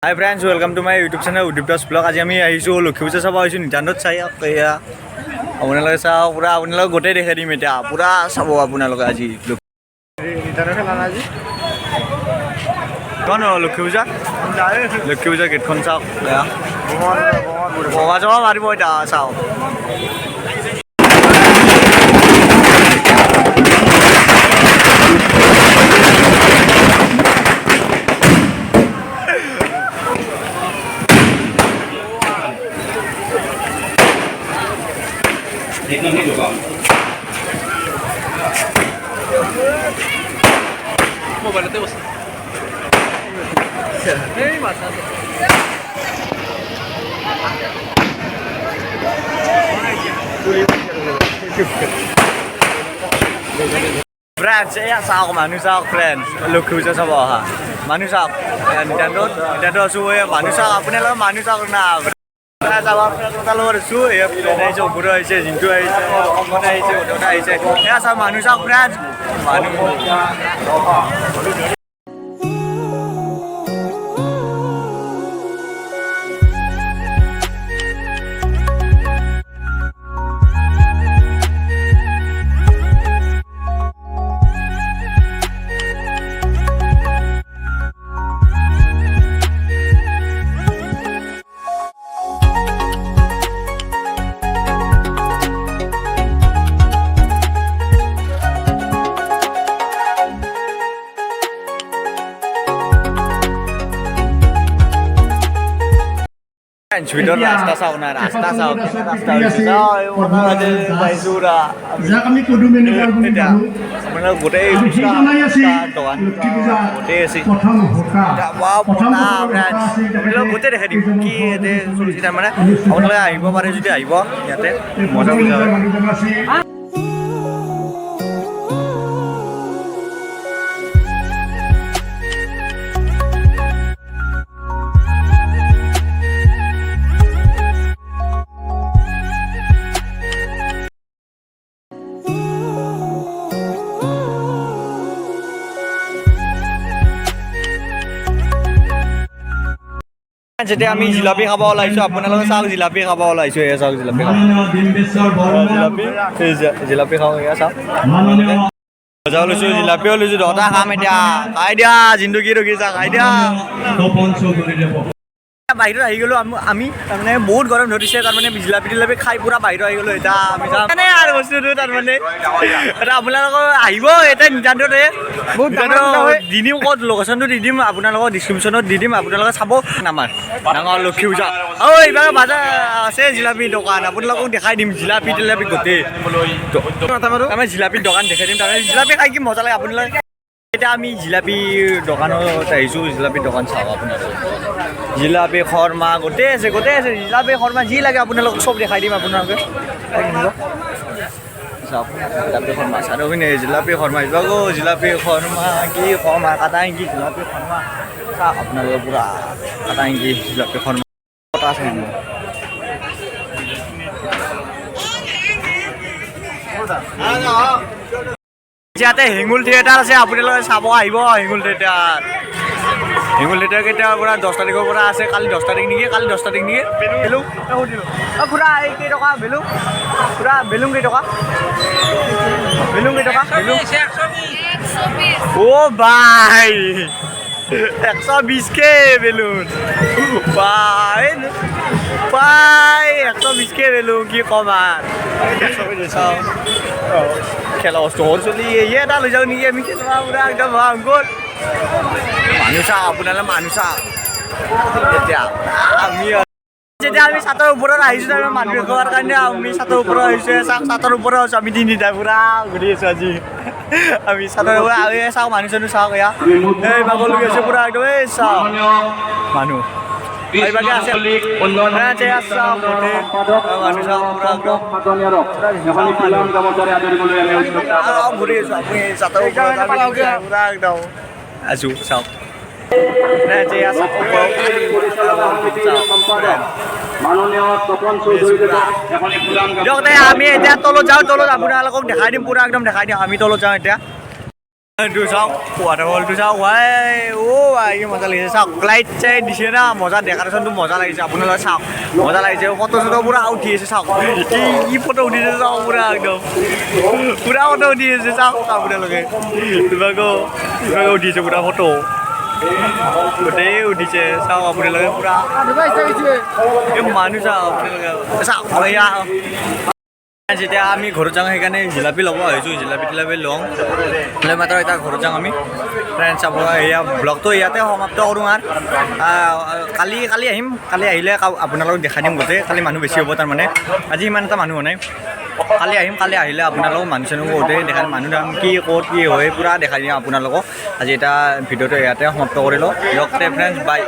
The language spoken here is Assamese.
Hi friends, welcome to my YouTube channel Udip Das Vlog. আজি আমি আহিছো লক্ষী পূজা চাব আহিছো নিতান্তত চাই এয়া আপোনালোকে চাও পুৰা আপোনালোকে গোটেই দেখাই দিম এতিয়া পুৰা চাব আপোনালোকে আজি নিতান্ত খেলা আজি কোন লক্ষী পূজা গেটখন চাওক এয়া বগা চাব মাৰিব এতিয়া চাওক Itu nih juga. Mau balik terus. Ini masa. Friends, ya sao manusia friends. Lukhi pooja sab aha. Manusia. Nintendo suwe manusia apne lo manusia karna. Sama kalau resu ya dari jauh buru aja, jintu aja, orang aja, orang aja. Ya sama manusia friends, manusia. Video rasta sauna rasta Baisura. Za kami kudu mendengar bunyi Mana gede bisa doan gede sih প্রথম হোকা wow Bila gede deh di ki de solusinya mana আপোনালোকে আহিব পাৰে যদি আহিব ইয়াতে মজা বুজা যেতিয়া আমি জিলাপি খাব ওলাইছো আপোনালোকে চাওক জিলাপি খাব ওলাইছো এয়া চাওক জিলাপি খাব জিলাপি খাওঁ এয়া চাওক মজা লৈছো জিলাপিও লৈছো দহটা খাম এতিয়া খাই দিয়া জিন্দগী ৰখিছা খাই দিয়া বাহিৰত আহি গ'লো আমি তাৰমানে বহুত গৰম ধৰিছে তাৰমানে জিলাপি টিলাপি খাই পুৰা বাহিৰত আহি গ'লো এতিয়া আমি যাম আৰু বস্তুটো তাৰমানে এতিয়া আপোনালোকৰ আহিব এতিয়া নিতান্ততে দি দিম ক'ত লোকেশ্যনটো দি দিম আপোনালোকৰ ডিছক্ৰিপশ্যনত দি দিম আপোনালোকে চাব আমাৰ ডাঙৰ লক্ষী পূজা ঐ এইবাৰ বাজাৰ আছে জিলাপি দোকান আপোনালোকক দেখাই দিম জিলাপি টিলাপি গোটেই আমি জিলাপিৰ দোকান দেখাই দিম তাৰমানে জিলাপি খাই কি মজা লাগে আপোনালোকে এতিয়া আমি জিলাপিৰ দোকানত আহিছোঁ জিলাপিৰ দোকান চাওঁ আপোনালোকে জিলাপি খৰমা গোটেই আছে জিলাপি খৰমা যি লাগে আপোনালোকক চব দেখাই দিম আপোনালোকে জিলাপি খৰমা চাৰ পিনে জিলাপি খৰমা জিলাপি খৰমা কি খৰমা কাটা কি জিলাপি খৰমা চাওক আপোনালোকে পুৰা কাটা কি জিলাপি খৰমা কটা আছে ইয়াতে হেঙুল থিয়েটাৰ আছে আপোনালোকে চাব আহিব হেঙুল থিয়েটাৰ কেতিয়াৰ পৰা 10 তাৰিখৰ পৰা আছে কালি 10 তাৰিখ নেকি বেলুং পুৰা এই কেইটকা বেলুং পুৰা বেলুং কেইটকা অ' বাই 120 কে বেলুন বাই 120 কে বেলুন কি কম আৰু খেলা ষ্ট'ৰ চলি এটা লৈ যাওঁ নেকি আমি খেলা পুৰা একদম গ'ল মানুহ চাওক আপোনালোকে মানুহ চাওক যেতিয়া আমি ছাতৰ ওপৰত আহিছোঁ তাৰ মানুহ খোৱাৰ কাৰণে আমি ছাতৰ ওপৰত আহিছোঁ চাওক ছাতৰ ওপৰত আছোঁ আমি তিনিটা পুৰা ঘূৰি আছোঁ আজি আমি ছাতৰ ওপৰত চাওক মানুহ চানুহ চাওক এয়া এই বাগৰ লৈ আছোঁ পুৰা একদম এই চাওক মানুহ এইভাগে আছে ঘূৰি আছোঁ আপুনি ছাতৰ ওপৰত একদম আছোঁ চাওক আমি এতিয়া তলত যাওঁ, তলত আপোনালোকক দেখাই দিম, পুৰা একদম দেখাই দিম। আমি তলত যাওঁ এতিয়া। Du চাওক ৱাটাৰফলটো চাওক ভাই ভাই কি মজা লাগিছে চাওক লাইট চাইট দিছে না মজা ডেক'ৰেশ্যনটো মজা লাগিছে আপোনালোকে চাওক মজা লাগিছে ফটো চটো পুৰা উঠি আছে চাওক কি ফটো উঠিছে চাওক পুৰা একদম পুৰা ফটো উঠি আছে চাওক আপোনালোকে তোমাকো উঠিছে পুৰা ফটো গোটেই উঠিছে চাওক আপোনালোকে পুৰা মানুহ চাওক আপোনালোকে চাওক এয়া যেতিয়া আমি ঘৰত যাওঁ সেইকাৰণে জিলাপি ল'ব আহিছোঁ জিলাপি টিলাপি লওঁ লৈ মাত্ৰ এতিয়া ঘৰত যাওঁ আমি ফ্ৰেণ্ডছ চাব এয়া ব্লগটো ইয়াতে সমাপ্ত কৰোঁ আৰু কালি আহিম কালি আহিলে আপোনালোকক দেখাই দিম গোটেই কালি মানুহ বেছি হ'ব তাৰমানে আজি ইমান এটা মানুহ হোৱা নাই কালি আহিম কালি আহিলে আপোনালোকক মানুহ চানুহ গোটেই দেখাই দিম মানুহ দাম কি ক'ত কি হয় পূৰা দেখাই দিম আপোনালোকক আজি এটা ভিডিঅ'টো ইয়াতে সমাপ্ত কৰি লওঁ দিয়ক ফ্ৰেণ্ডছ বাই